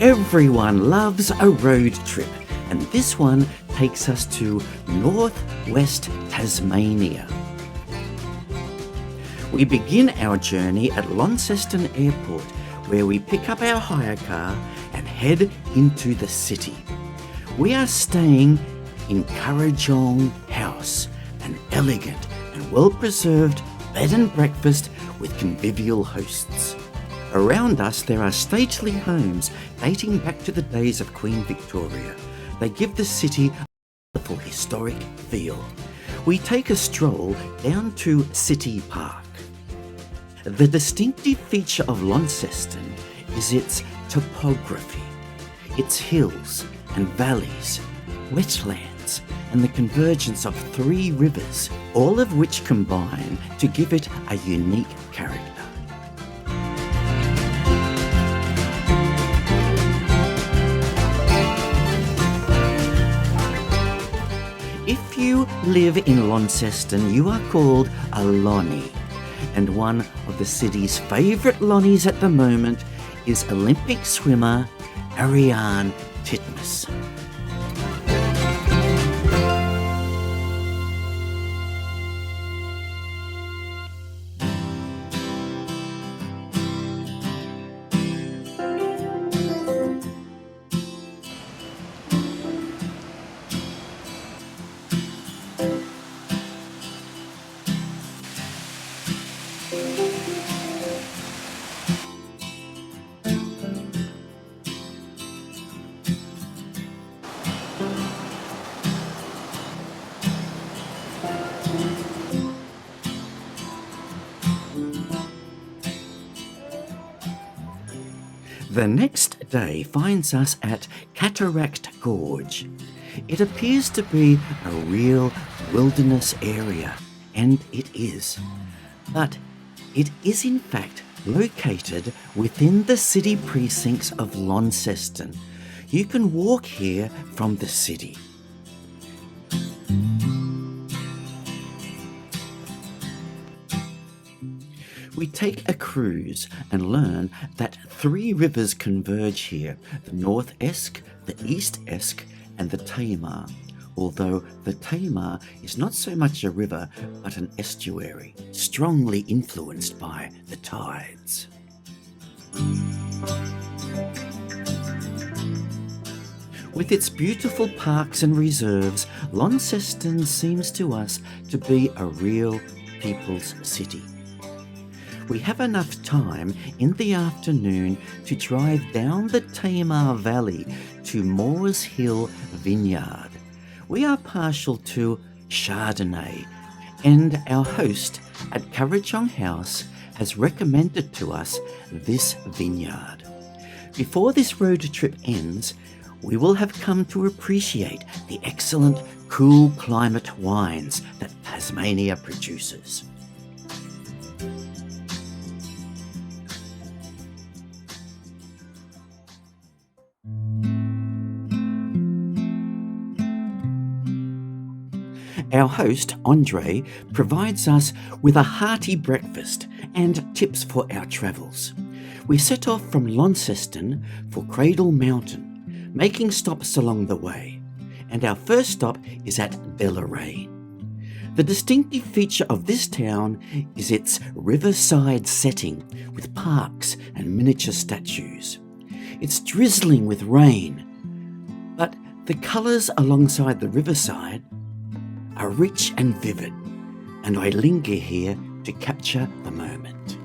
Everyone loves a road trip, and this one takes us to northwest Tasmania. We begin our journey at Launceston Airport, where we pick up our hire car and head into the city. We are staying in Cradle House, an elegant and well-preserved bed and breakfast with convivial hosts. Around us there are stately homes dating back to the days of Queen Victoria. They give the city a wonderful historic feel. We take a stroll down to City Park. The distinctive feature of Launceston is its topography, its hills and valleys, wetlands, and the convergence of 3 rivers, all of which combine to give it a unique character. If you live in Launceston, you are called a Lonnie, and one of the city's favourite Lonnies at the moment is Olympic swimmer Ariane Titmus. The next day finds us at Cataract Gorge. It appears to be a real wilderness area, and it is. But it is in fact located within the city precincts of Launceston. You can walk here from the city. We take a cruise and learn that 3 rivers converge here, the North Esk, the East Esk and the Tamar, although the Tamar is not so much a river but an estuary, strongly influenced by the tides. With its beautiful parks and reserves, Launceston seems to us to be a real people's city. We have enough time in the afternoon to drive down the Tamar Valley to Moores Hill Vineyard. We are partial to Chardonnay, and our host at Cradle House has recommended to us this vineyard. Before this road trip ends, we will have come to appreciate the excellent cool climate wines that Tasmania produces. Our host, Andre, provides us with a hearty breakfast and tips for our travels. We set off from Launceston for Cradle Mountain, making stops along the way, and our first stop is at Bellarine. The distinctive feature of this town is its riverside setting with parks and miniature statues. It's drizzling with rain, but the colours alongside the riverside are rich and vivid, and I linger here to capture the moment.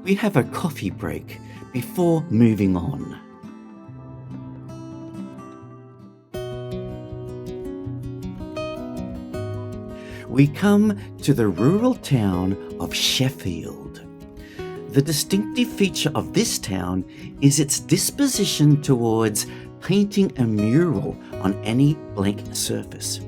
We have a coffee break before moving on. We come to the rural town of Sheffield. The distinctive feature of this town is its disposition towards painting a mural on any blank surface.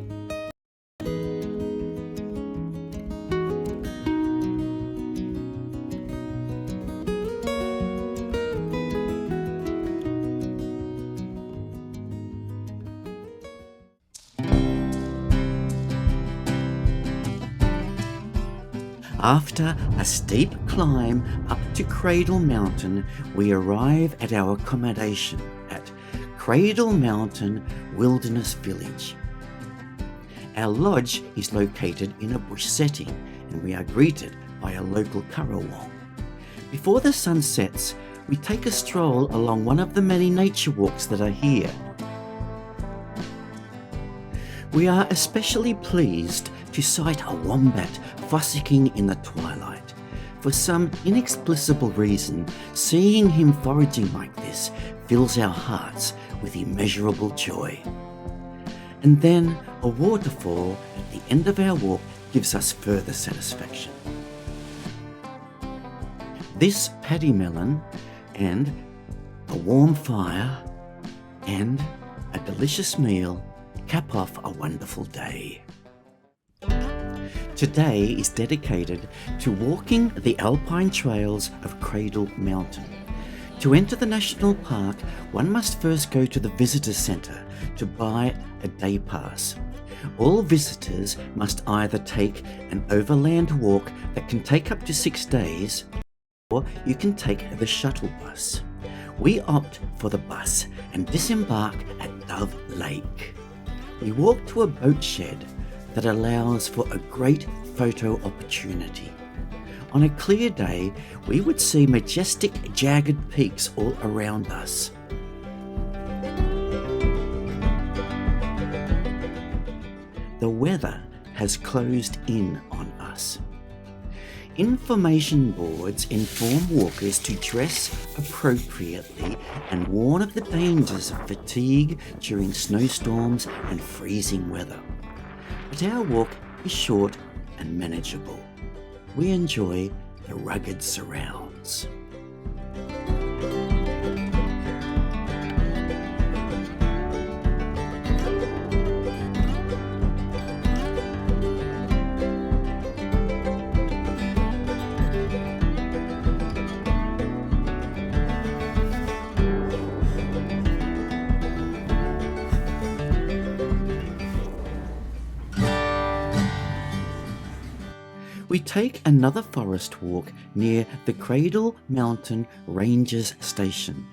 After a steep climb up to Cradle Mountain, we arrive at our accommodation at Cradle Mountain Wilderness Village. Our lodge is located in a bush setting, and we are greeted by a local currawong. Before the sun sets, we take a stroll along one of the many nature walks that are here. We are especially pleased to sight a wombat frolicking in the twilight. For some inexplicable reason, seeing him foraging like this fills our hearts with immeasurable joy. And then a waterfall at the end of our walk gives us further satisfaction. This paddy melon and a warm fire and a delicious meal cap off a wonderful day. Today is dedicated to walking the alpine trails of Cradle Mountain. To enter the national park, one must first go to the visitor centre to buy a day pass. All visitors must either take an overland walk that can take up to 6 days, or you can take the shuttle bus. We opt for the bus and disembark at Dove Lake. We walk to a boat shed that allows for a great photo opportunity. On a clear day, we would see majestic, jagged peaks all around us. The weather has closed in on us. Information boards inform walkers to dress appropriately and warn of the dangers of fatigue during snowstorms and freezing weather. But our walk is short and manageable. We enjoy the rugged surrounds. We take another forest walk near the Cradle Mountain Rangers Station.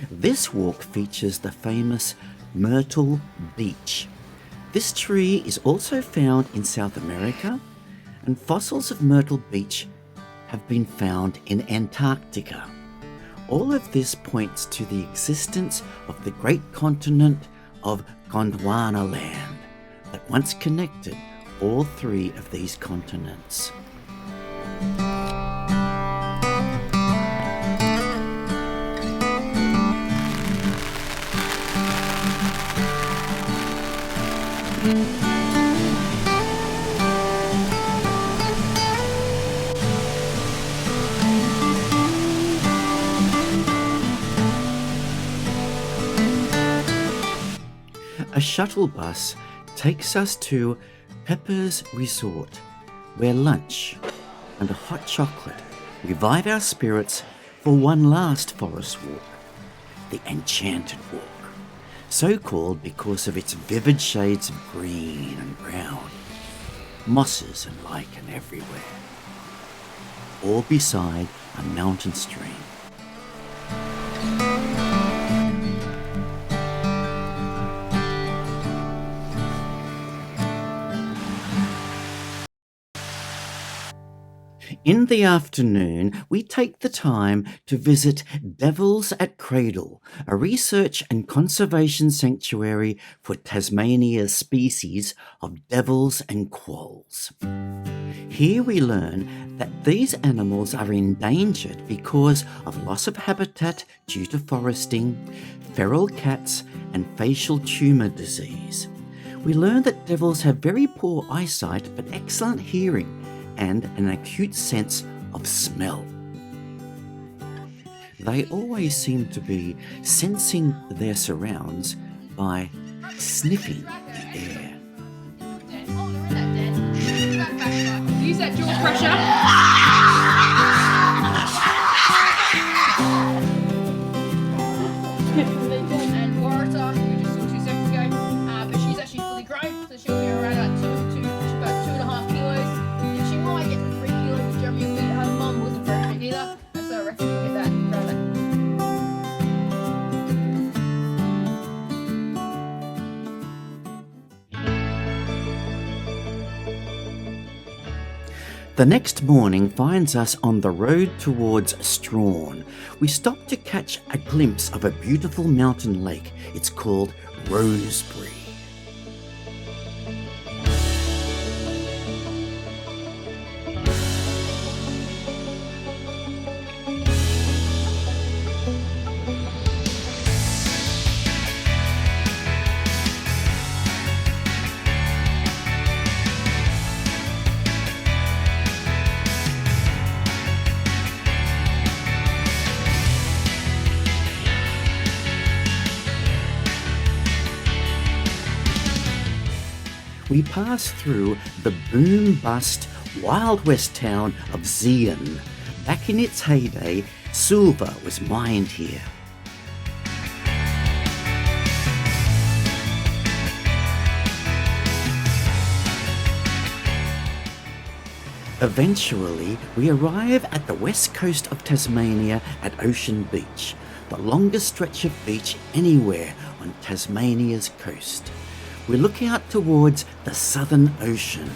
This walk features the famous myrtle beech. This tree is also found in South America, and fossils of myrtle beech have been found in Antarctica. All of this points to the existence of the great continent of Gondwana land that once connected all 3 of these continents. A shuttle bus takes us to Pepper's Resort, where lunch and a hot chocolate revive our spirits for one last forest walk, the Enchanted Walk, so called because of its vivid shades of green and brown, mosses and lichen everywhere, all beside a mountain stream. In the afternoon, we take the time to visit Devils at Cradle, a research and conservation sanctuary for Tasmania's species of devils and quolls. Here we learn that these animals are endangered because of loss of habitat due to foresting, feral cats, and facial tumour disease. We learn that devils have very poor eyesight but excellent hearing and an acute sense of smell. They always seem to be sensing their surrounds by sniffing the air. Use that jaw pressure. And Warita, we just saw 2 seconds ago, but she's actually fully grown, so she'll be around about 2.5 kilos. And she might get to 3 kilos with Jeremy, but her mum wasn't very big either, and so I reckon we'll get that around that. The next morning finds us on the road towards Strawn. We stop to catch a glimpse of a beautiful mountain lake. It's called Rosebery. We pass through the boom-bust Wild West town of Zeehan. Back in its heyday, silver was mined here. Eventually, we arrive at the west coast of Tasmania at Ocean Beach, the longest stretch of beach anywhere on Tasmania's coast. We look out towards the Southern Ocean.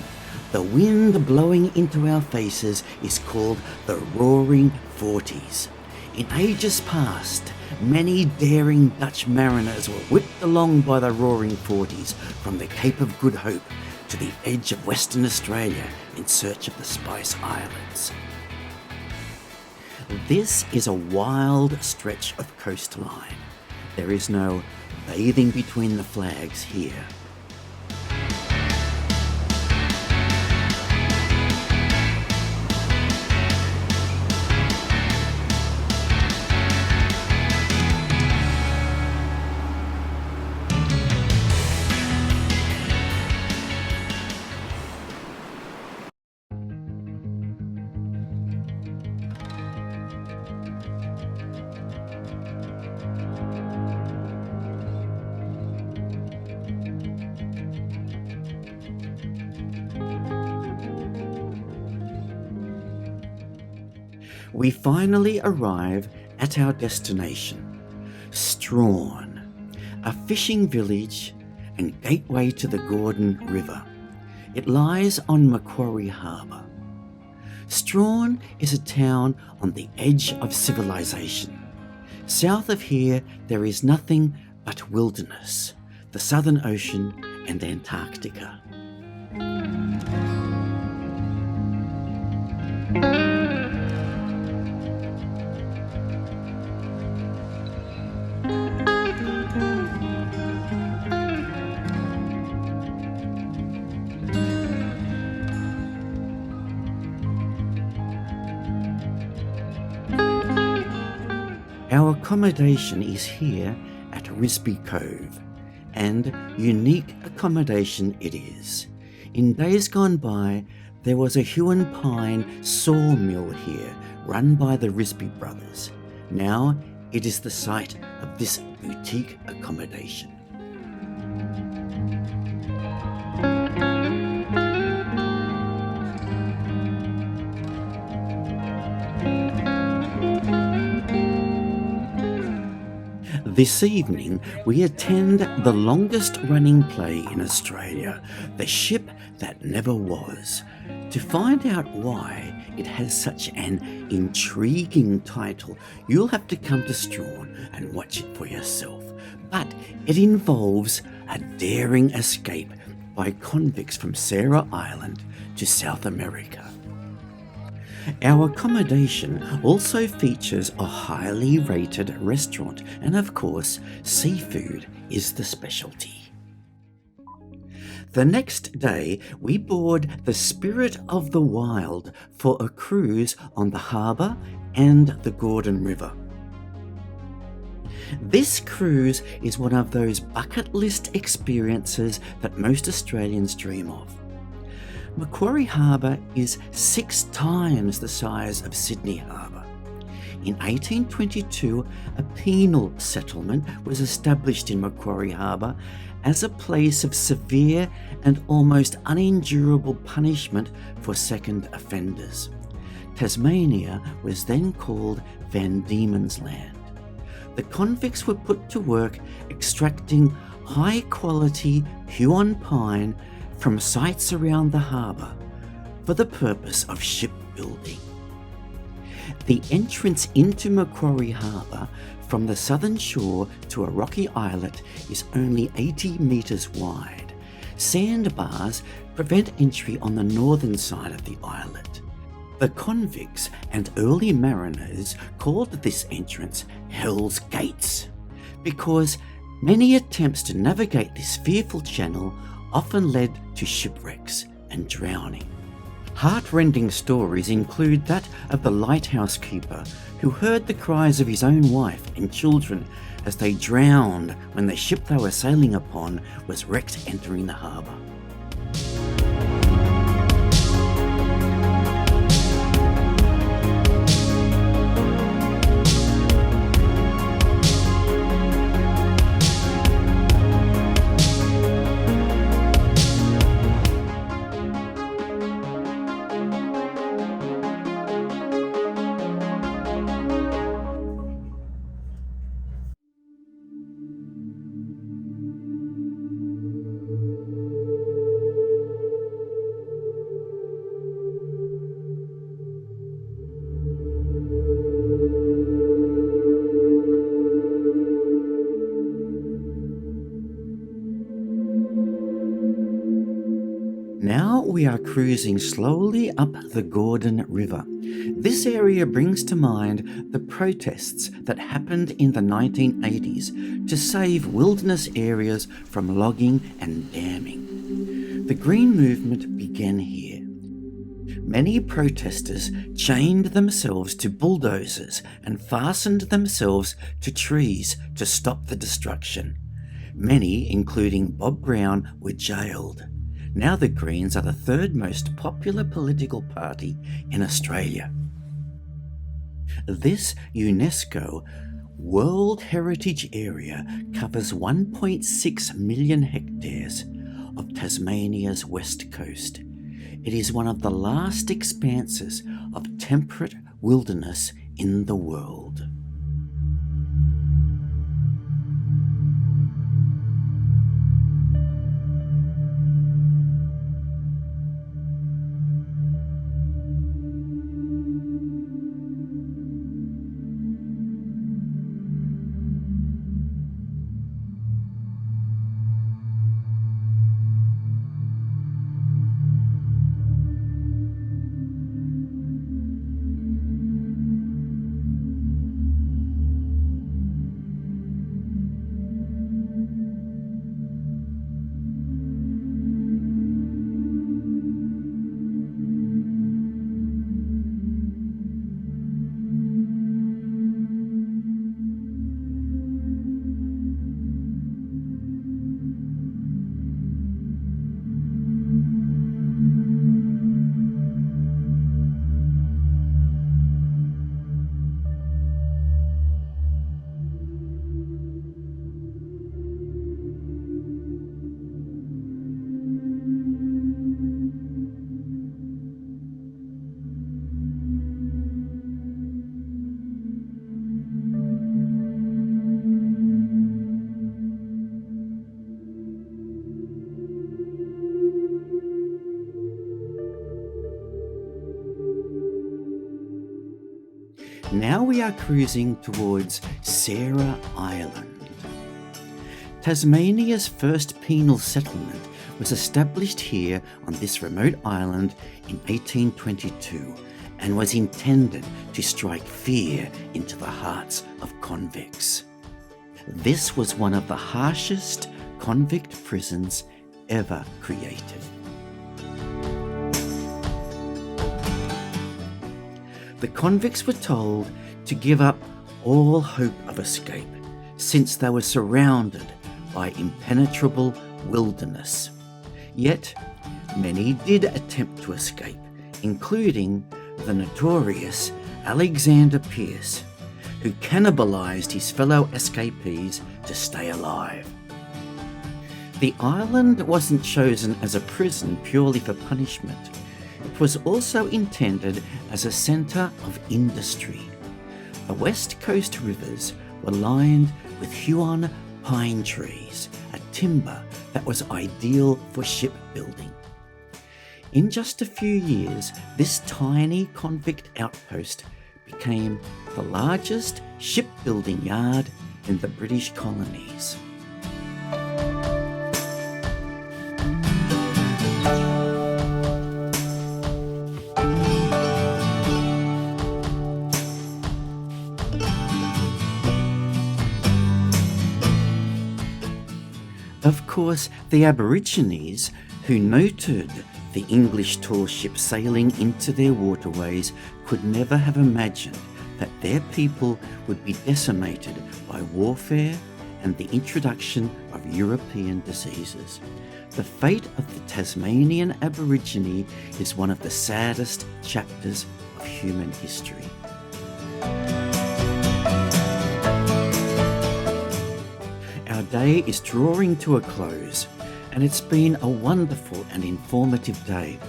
The wind blowing into our faces is called the Roaring Forties. In ages past, many daring Dutch mariners were whipped along by the Roaring Forties from the Cape of Good Hope to the edge of Western Australia in search of the Spice Islands. This is a wild stretch of coastline. There is no bathing between the flags here. We finally arrive at our destination, Strawn, a fishing village and gateway to the Gordon River. It lies on Macquarie Harbour. Strawn is a town on the edge of civilization. South of here, there is nothing but wilderness, the Southern Ocean and Antarctica. Our accommodation is here at Risby Cove, and unique accommodation it is. In days gone by, there was a hue and pine sawmill here run by the Risby brothers. Now it is the site of this boutique accommodation. This evening, we attend the longest running play in Australia, The Ship That Never Was. To find out why it has such an intriguing title, you'll have to come to Strawn and watch it for yourself. But it involves a daring escape by convicts from Sarah Island to South America. Our accommodation also features a highly rated restaurant, and of course, seafood is the specialty. The next day, we board the Spirit of the Wild for a cruise on the harbour and the Gordon River. This cruise is one of those bucket list experiences that most Australians dream of. Macquarie Harbour is 6 times the size of Sydney Harbour. In 1822, a penal settlement was established in Macquarie Harbour as a place of severe and almost unendurable punishment for second offenders. Tasmania was then called Van Diemen's Land. The convicts were put to work extracting high-quality Huon pine from sites around the harbour for the purpose of shipbuilding. The entrance into Macquarie Harbour from the southern shore to a rocky islet is only 80 metres wide. Sandbars prevent entry on the northern side of the islet. The convicts and early mariners called this entrance Hell's Gates because many attempts to navigate this fearful channel often led to shipwrecks and drowning. Heart-rending stories include that of the lighthouse keeper who heard the cries of his own wife and children as they drowned when the ship they were sailing upon was wrecked entering the harbour. Now we are cruising slowly up the Gordon River. This area brings to mind the protests that happened in the 1980s to save wilderness areas from logging and damming. The Green Movement began here. Many protesters chained themselves to bulldozers and fastened themselves to trees to stop the destruction. Many, including Bob Brown, were jailed. Now the Greens are the third most popular political party in Australia. This UNESCO World Heritage Area covers 1.6 million hectares of Tasmania's west coast. It is one of the last expanses of temperate wilderness in the world. Now we are cruising towards Sarah Island. Tasmania's first penal settlement was established here on this remote island in 1822 and was intended to strike fear into the hearts of convicts. This was one of the harshest convict prisons ever created. The convicts were told to give up all hope of escape, since they were surrounded by impenetrable wilderness. Yet, many did attempt to escape, including the notorious Alexander Pierce, who cannibalized his fellow escapees to stay alive. The island wasn't chosen as a prison purely for punishment. It was also intended as a centre of industry. The west coast rivers were lined with Huon pine trees, a timber that was ideal for shipbuilding. In just a few years, this tiny convict outpost became the largest shipbuilding yard in the British colonies. Of course, the Aborigines, who noted the English tall ship sailing into their waterways, could never have imagined that their people would be decimated by warfare and the introduction of European diseases. The fate of the Tasmanian Aborigine is one of the saddest chapters of human history. Our day is drawing to a close, and it's been a wonderful and informative day.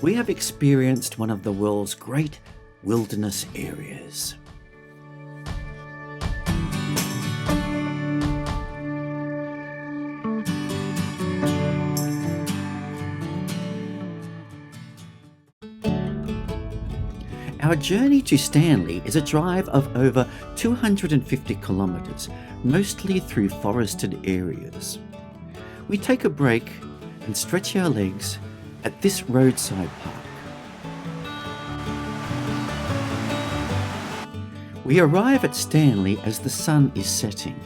We have experienced one of the world's great wilderness areas. Our journey to Stanley is a drive of over 250 kilometres, mostly through forested areas. We take a break and stretch our legs at this roadside park. We arrive at Stanley as the sun is setting.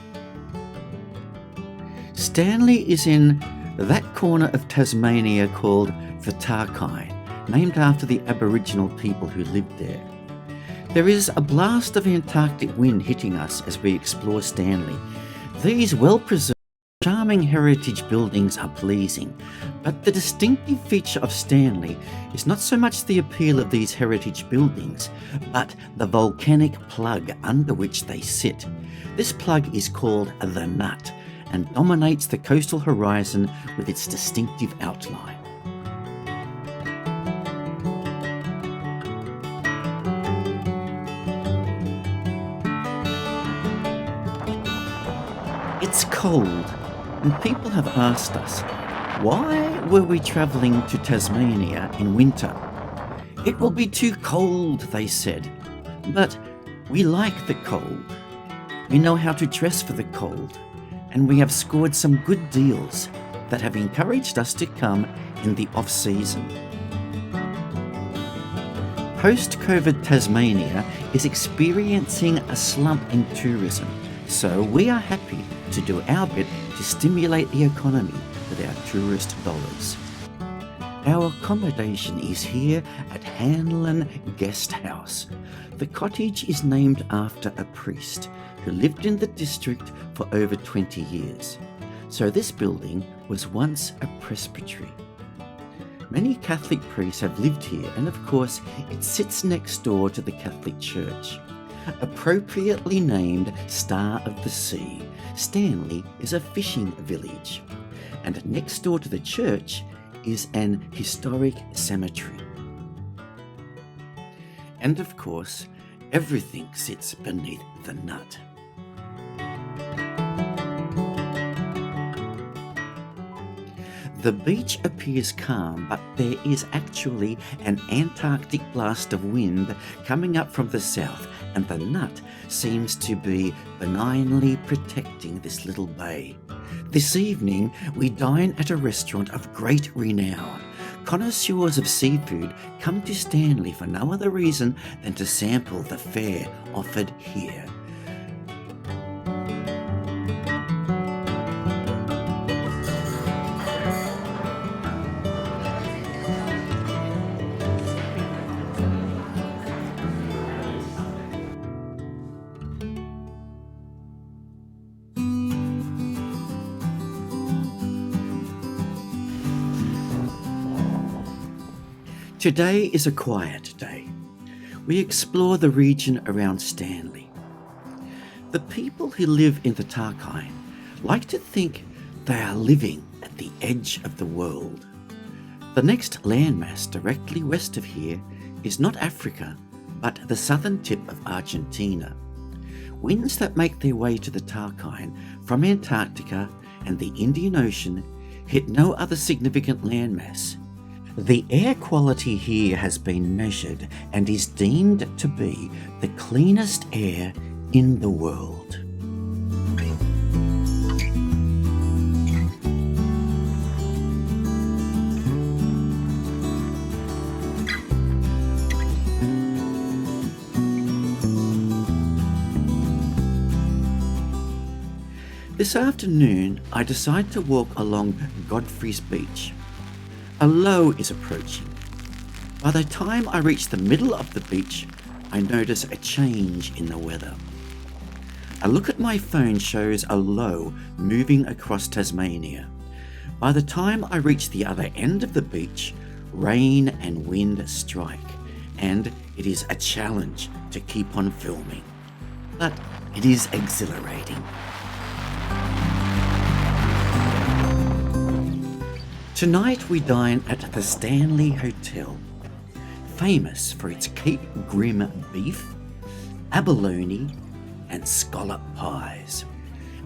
Stanley is in that corner of Tasmania called the Tarkine, named after the Aboriginal people who lived there. There is a blast of Antarctic wind hitting us as we explore Stanley. These well-preserved, charming heritage buildings are pleasing, but the distinctive feature of Stanley is not so much the appeal of these heritage buildings, but the volcanic plug under which they sit. This plug is called the Nut and dominates the coastal horizon with its distinctive outline. It's cold, and people have asked us, why were we travelling to Tasmania in winter? It will be too cold, they said. But we like the cold. We know how to dress for the cold, and we have scored some good deals that have encouraged us to come in the off-season. Post-COVID Tasmania is experiencing a slump in tourism, so we are happy to do our bit to stimulate the economy with our tourist dollars. Our accommodation is here at Hanlon Guest House. The cottage is named after a priest who lived in the district for over 20 years. So this building was once a presbytery. Many Catholic priests have lived here, and of course it sits next door to the Catholic Church. Appropriately named Star of the Sea, Stanley is a fishing village, and next door to the church is an historic cemetery. And of course, everything sits beneath the Nut. The beach appears calm, but there is actually an Antarctic blast of wind coming up from the south, and the Nut seems to be benignly protecting this little bay. This evening, we dine at a restaurant of great renown. Connoisseurs of seafood come to Stanley for no other reason than to sample the fare offered here. Today is a quiet day. We explore the region around Stanley. The people who live in the Tarkine like to think they are living at the edge of the world. The next landmass directly west of here is not Africa, but the southern tip of Argentina. Winds that make their way to the Tarkine from Antarctica and the Indian Ocean hit no other significant landmass. The air quality here has been measured and is deemed to be the cleanest air in the world. This afternoon, I decide to walk along Godfrey's Beach. A low is approaching. By the time I reach the middle of the beach, I notice a change in the weather. A look at my phone shows a low moving across Tasmania. By the time I reach the other end of the beach, rain and wind strike, and it is a challenge to keep on filming. But it is exhilarating. Tonight we dine at the Stanley Hotel, famous for its Cape Grim beef, abalone and scallop pies.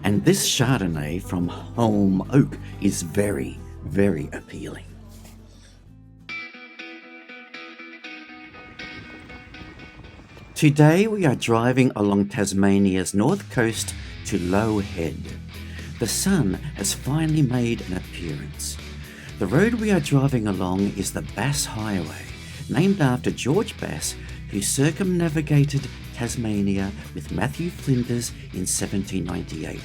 And this Chardonnay from Holm Oak is very, very appealing. Today we are driving along Tasmania's north coast to Low Head. The sun has finally made an appearance. The road we are driving along is the Bass Highway, named after George Bass, who circumnavigated Tasmania with Matthew Flinders in 1798.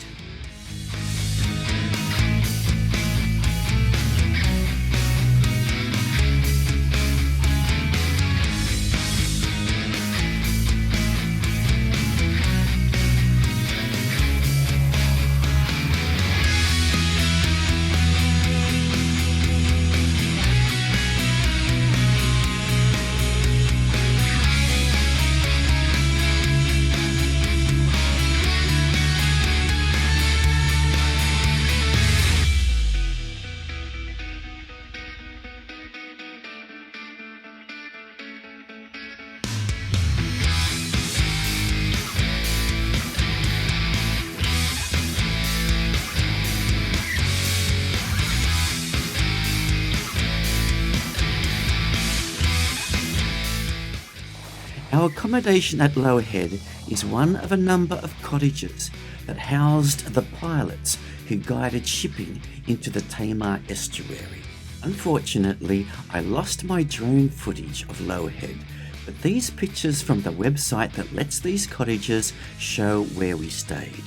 Our accommodation at Low Head is one of a number of cottages that housed the pilots who guided shipping into the Tamar estuary. Unfortunately, I lost my drone footage of Low Head, but these pictures from the website that lets these cottages show where we stayed.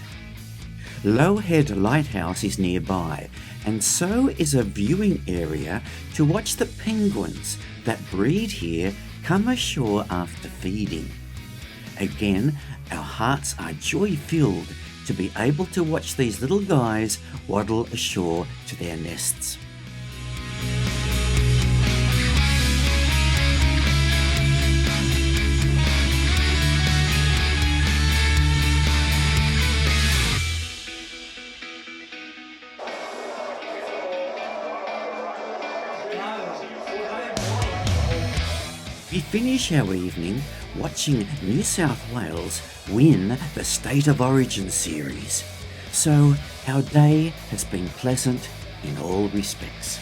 Low Head Lighthouse is nearby, and so is a viewing area to watch the penguins that breed here come ashore after feeding. Again, our hearts are joy-filled to be able to watch these little guys waddle ashore to their nests. We finish our evening watching New South Wales win the State of Origin series. So our day has been pleasant in all respects.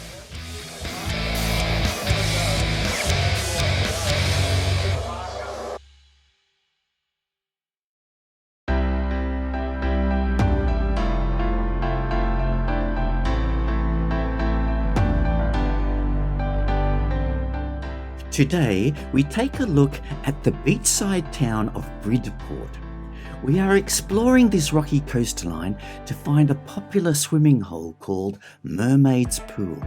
Today, we take a look at the beachside town of Bridport. We are exploring this rocky coastline to find a popular swimming hole called Mermaid's Pool.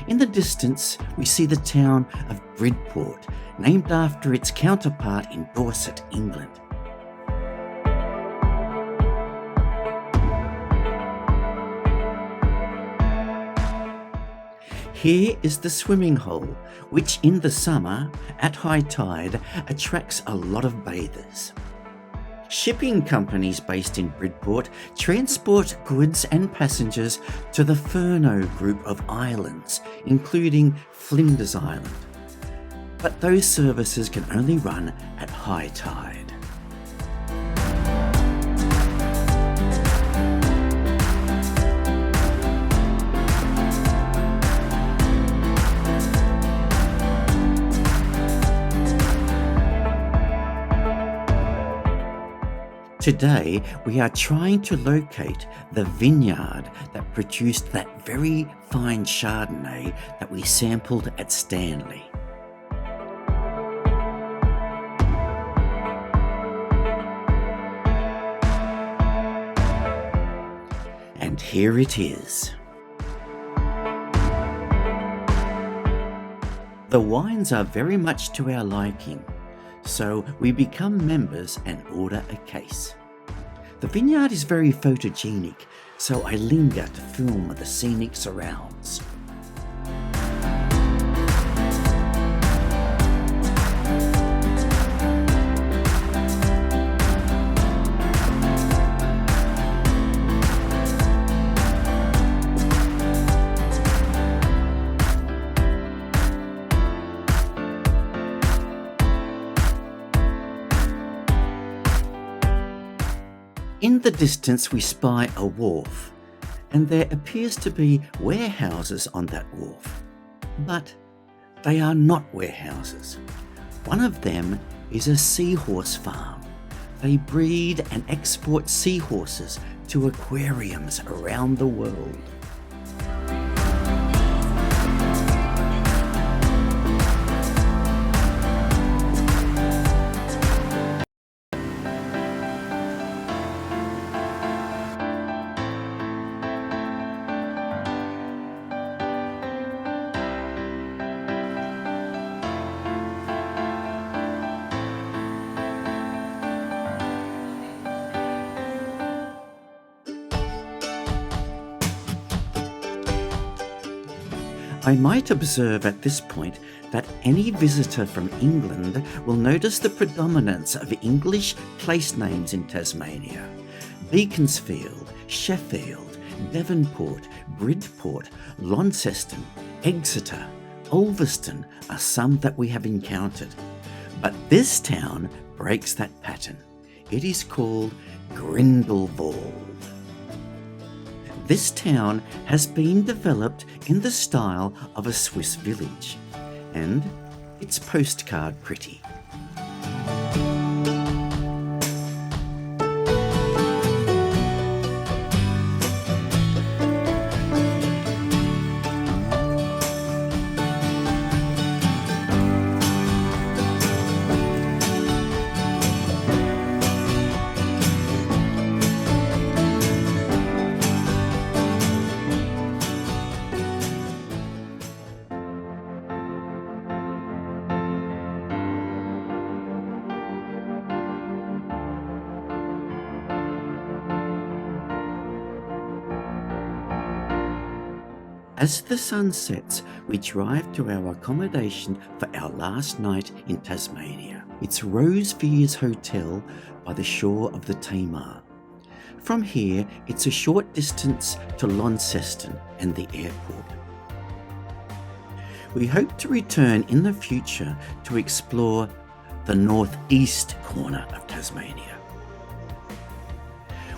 In the distance, we see the town of Bridport, named after its counterpart in Dorset, England. Here is the swimming hole, which in the summer, at high tide, attracts a lot of bathers. Shipping companies based in Bridport transport goods and passengers to the Furneaux group of islands, including Flinders Island. But those services can only run at high tide. Today, we are trying to locate the vineyard that produced that very fine Chardonnay that we sampled at Stanley. And here it is. The wines are very much to our liking, so we become members and order a case. The vineyard is very photogenic, so I linger to film the scenic surrounds. In the distance we spy a wharf, and there appears to be warehouses on that wharf. But they are not warehouses. One of them is a seahorse farm. They breed and export seahorses to aquariums around the world. I might observe at this point that any visitor from England will notice the predominance of English place names in Tasmania. Beaconsfield, Sheffield, Devonport, Bridport, Launceston, Exeter, Ulverston are some that we have encountered. But this town breaks that pattern. It is called Grindelwald. This town has been developed in the style of a Swiss village, and it's postcard pretty. As the sun sets, we drive to our accommodation for our last night in Tasmania. It's Rosevears Hotel by the shore of the Tamar. From here, it's a short distance to Launceston and the airport. We hope to return in the future to explore the northeast corner of Tasmania.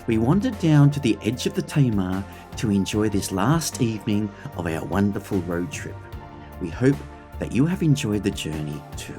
We wandered down to the edge of the Tamar to enjoy this last evening of our wonderful road trip. We hope that you have enjoyed the journey too.